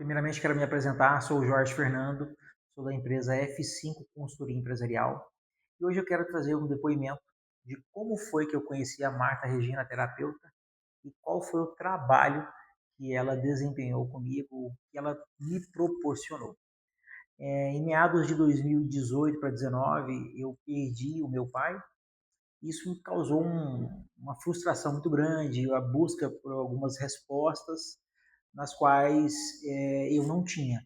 Primeiramente, quero me apresentar. Sou o Jorge Fernando, sou da empresa F5 Consultoria Empresarial e hoje eu quero trazer um depoimento de como foi que eu conheci a Marta Regina, terapeuta, e qual foi o trabalho que ela desempenhou comigo, o que ela me proporcionou. Em meados de 2018 para 2019, eu perdi o meu pai. Isso me causou uma frustração muito grande, a busca por algumas respostas nas quais eu não tinha.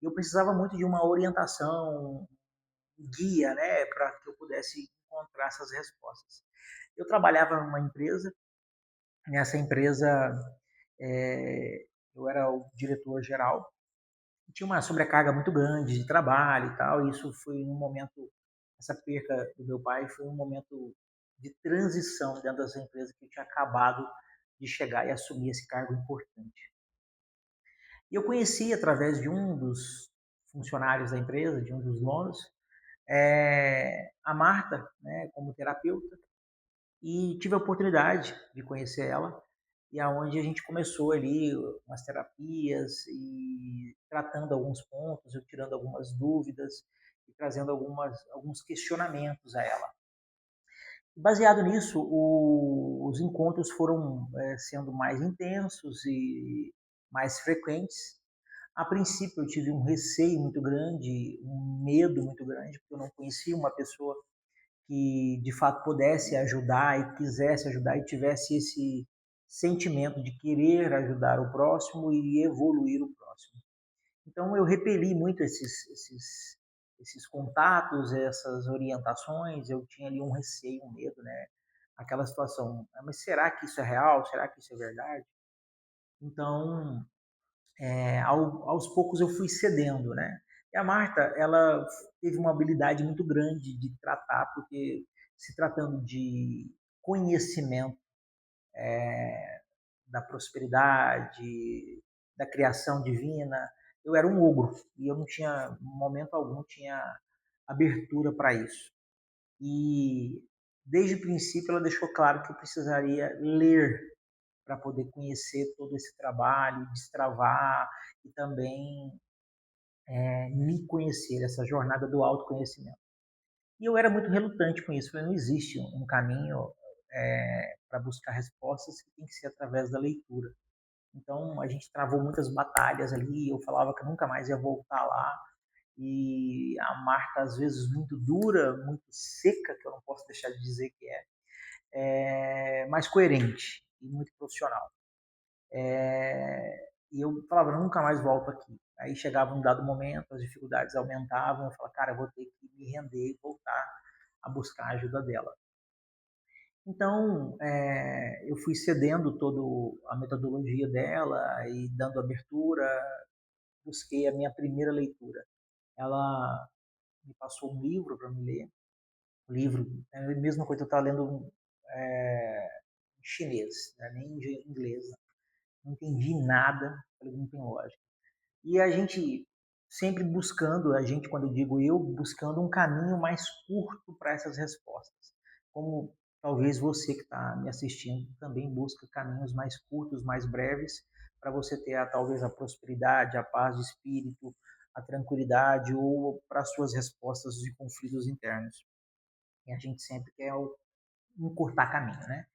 Eu precisava muito de uma orientação, um guia, né, para que eu pudesse encontrar essas respostas. Eu trabalhava numa empresa, nessa empresa eu era o diretor geral, tinha uma sobrecarga muito grande de trabalho e tal, e isso foi um momento, essa perca do meu pai foi um momento de transição dentro dessa empresa que eu tinha acabado de chegar e assumir esse cargo importante. E eu conheci através de um dos funcionários da empresa, de um dos donos, a Marta, né, como terapeuta, e tive a oportunidade de conhecer ela, e aonde a gente começou ali umas terapias e tratando alguns pontos, eu tirando algumas dúvidas e trazendo alguns questionamentos a ela. Baseado nisso, os encontros foram sendo mais intensos e mais frequentes. A princípio eu tive um receio muito grande, um medo muito grande, porque eu não conhecia uma pessoa que de fato pudesse ajudar e quisesse ajudar e tivesse esse sentimento de querer ajudar o próximo e evoluir o próximo. Então eu repeli muito esses contatos, essas orientações, eu tinha ali um receio, um medo, né? Aquela situação, mas será que isso é real? Será que isso é verdade? Então, aos poucos eu fui cedendo, né? E a Marta, ela teve uma habilidade muito grande de tratar, porque se tratando de conhecimento da prosperidade, da criação divina, eu era um ogro e eu não tinha, em momento algum, tinha abertura para isso. E desde o princípio ela deixou claro que eu precisaria ler para poder conhecer todo esse trabalho, destravar e também me conhecer, essa jornada do autoconhecimento. E eu era muito relutante com isso, falei, não existe um caminho para buscar respostas que tem que ser através da leitura. Então a gente travou muitas batalhas ali, eu falava que nunca mais ia voltar lá, e a Marta às vezes muito dura, muito seca, que eu não posso deixar de dizer que mas coerente e muito profissional. E eu falava, nunca mais volto aqui. Aí chegava um dado momento, as dificuldades aumentavam, eu falava, cara, eu vou ter que me render e voltar a buscar a ajuda dela. Então, eu fui cedendo toda a metodologia dela e dando abertura, busquei a minha primeira leitura. Ela me passou um livro para me ler, o livro é a mesma coisa que eu estava lendo em chinês, né? Nem em inglês. Não entendi nada, falei, não tem lógica. E a gente sempre buscando, a gente, quando eu digo eu, buscando um caminho mais curto para essas respostas. Como talvez você que está me assistindo também busca caminhos mais curtos, mais breves, para você ter talvez a prosperidade, a paz de espírito, a tranquilidade ou para as suas respostas de conflitos internos. E a gente sempre quer encurtar caminho, né?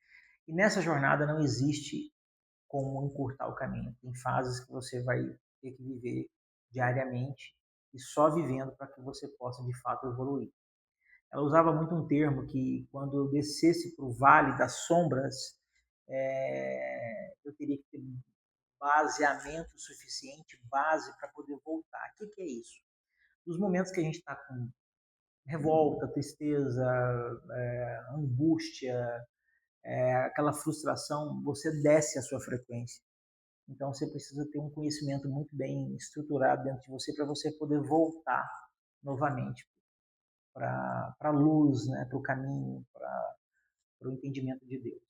E nessa jornada não existe como encurtar o caminho. Tem fases que você vai ter que viver diariamente e só vivendo para que você possa de fato evoluir. Ela usava muito um termo que quando eu descesse para o vale das sombras, eu teria que ter baseamento suficiente, base para poder voltar. O que é isso? Nos momentos que a gente está com revolta, tristeza, angústia, aquela frustração, você desce a sua frequência. Então você precisa ter um conhecimento muito bem estruturado dentro de você poder voltar novamente para a luz, né, para o caminho, para o entendimento de Deus.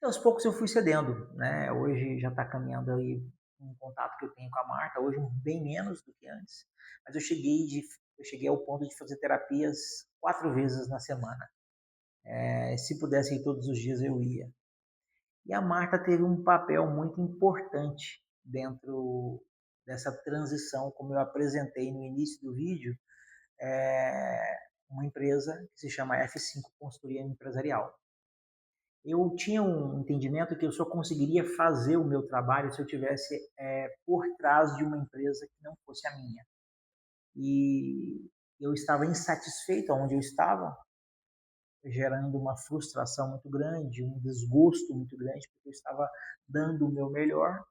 E aos poucos eu fui cedendo, né? Hoje já está caminhando aí um contato que eu tenho com a Marta, hoje bem menos do que antes, mas eu cheguei ao ponto de fazer terapias 4 vezes na semana. Se pudesse ir todos os dias eu ia. E a Marta teve um papel muito importante dentro dessa transição, como eu apresentei no início do vídeo, é uma empresa que se chama F5 Consultoria Empresarial. Eu tinha um entendimento que eu só conseguiria fazer o meu trabalho se eu tivesse por trás de uma empresa que não fosse a minha. E eu estava insatisfeito onde eu estava, gerando uma frustração muito grande, um desgosto muito grande, porque eu estava dando o meu melhor,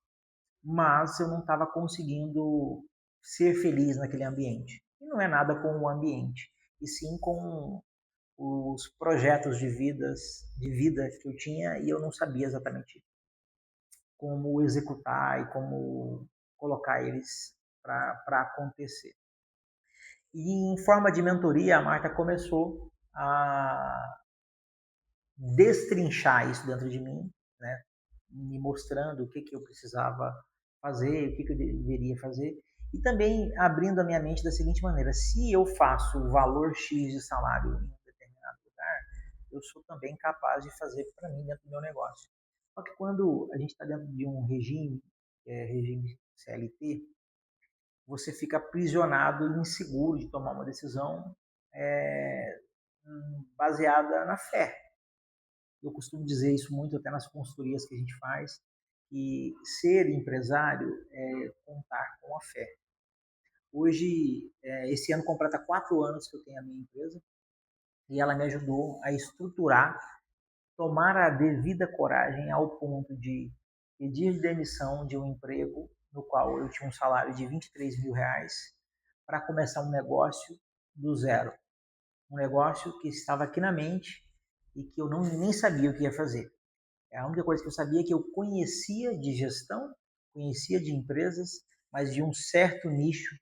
mas eu não estava conseguindo ser feliz naquele ambiente. E não é nada com o ambiente, e sim com os projetos de vida que eu tinha e eu não sabia exatamente como executar e como colocar eles para acontecer. E em forma de mentoria, a Marta começou a destrinchar isso dentro de mim, né? Me mostrando o que eu precisava fazer, o que eu deveria fazer, e também abrindo a minha mente da seguinte maneira: se eu faço o valor X de salário em um determinado lugar, eu sou também capaz de fazer para mim dentro do meu negócio. Só que quando a gente está dentro de um regime, regime CLT, você fica aprisionado e inseguro de tomar uma decisão é, baseada na fé. Eu costumo dizer isso muito até nas consultorias que a gente faz, que ser empresário é contar com a fé. Hoje, esse ano completa 4 anos que eu tenho a minha empresa e ela me ajudou a estruturar, tomar a devida coragem ao ponto de pedir demissão de um emprego no qual eu tinha um salário de R$ 23.000 para começar um negócio do zero. Um negócio que estava aqui na mente e que eu nem sabia o que ia fazer. A única coisa que eu sabia é que eu conhecia de gestão, conhecia de empresas, mas de um certo nicho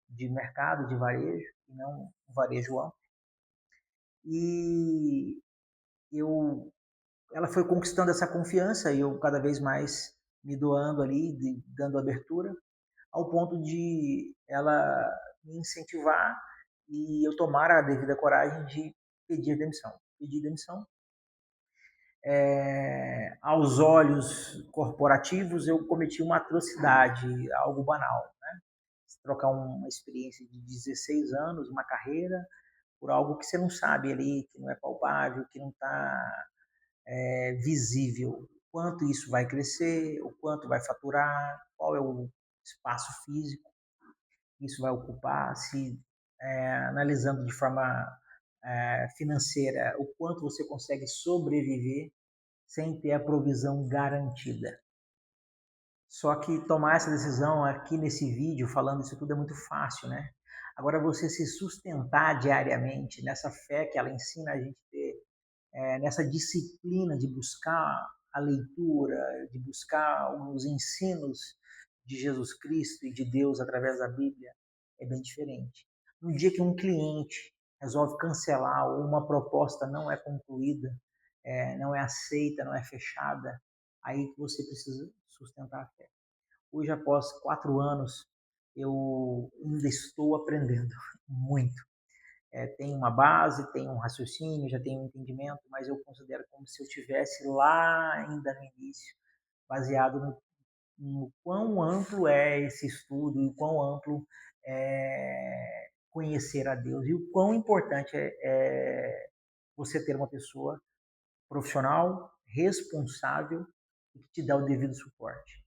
de mercado, de varejo, e não um varejo amplo. E ela foi conquistando essa confiança e eu cada vez mais me doando ali, dando abertura, ao ponto de ela me incentivar e eu tomar a devida coragem de pedir demissão. Pedir demissão. Aos olhos corporativos, eu cometi uma atrocidade, algo banal, né? Trocar uma experiência de 16 anos, uma carreira, por algo que você não sabe ali, que não é palpável, que não está visível. Quanto isso vai crescer, o quanto vai faturar, qual é o espaço físico que isso vai ocupar, se analisando de forma financeira, o quanto você consegue sobreviver sem ter a provisão garantida. Só que tomar essa decisão aqui nesse vídeo, falando isso tudo, é muito fácil, né? Agora, você se sustentar diariamente nessa fé que ela ensina a gente ter, nessa disciplina de buscar a leitura, de buscar os ensinos de Jesus Cristo e de Deus através da Bíblia, é bem diferente. No dia que um cliente resolve cancelar ou uma proposta não é concluída, não é aceita, não é fechada, aí que você precisa sustentar a fé. Hoje, após 4 anos, eu ainda estou aprendendo muito. Tenho uma base, tenho um raciocínio, já tenho um entendimento, mas eu considero como se eu estivesse lá ainda no início, baseado no quão amplo é esse estudo e o quão amplo é conhecer a Deus e o quão importante é você ter uma pessoa profissional, responsável e que te dá o devido suporte.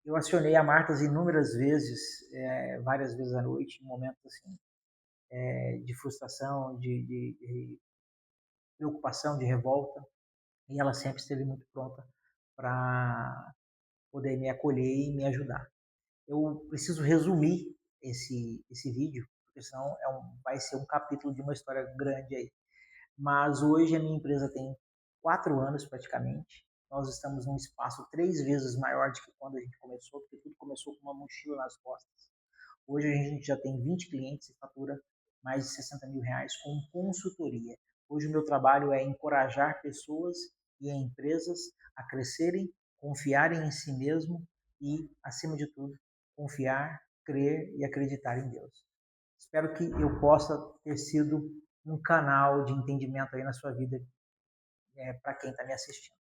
Eu acionei a Martas inúmeras vezes, várias vezes à noite, em momentos assim, de frustração, de preocupação, de revolta, e ela sempre esteve muito pronta para poder me acolher e me ajudar. Eu preciso resumir esse vídeo, porque senão vai ser um capítulo de uma história grande aí. Mas hoje a minha empresa tem 4 anos praticamente. Nós estamos num espaço 3 vezes maior do que quando a gente começou, porque tudo começou com uma mochila nas costas. Hoje a gente já tem 20 clientes e fatura mais de R$ 60.000 com consultoria. Hoje o meu trabalho é encorajar pessoas e empresas a crescerem, confiarem em si mesmo e, acima de tudo, confiar, crer e acreditar em Deus. Espero que eu possa ter sido um canal de entendimento aí na sua vida para quem está me assistindo.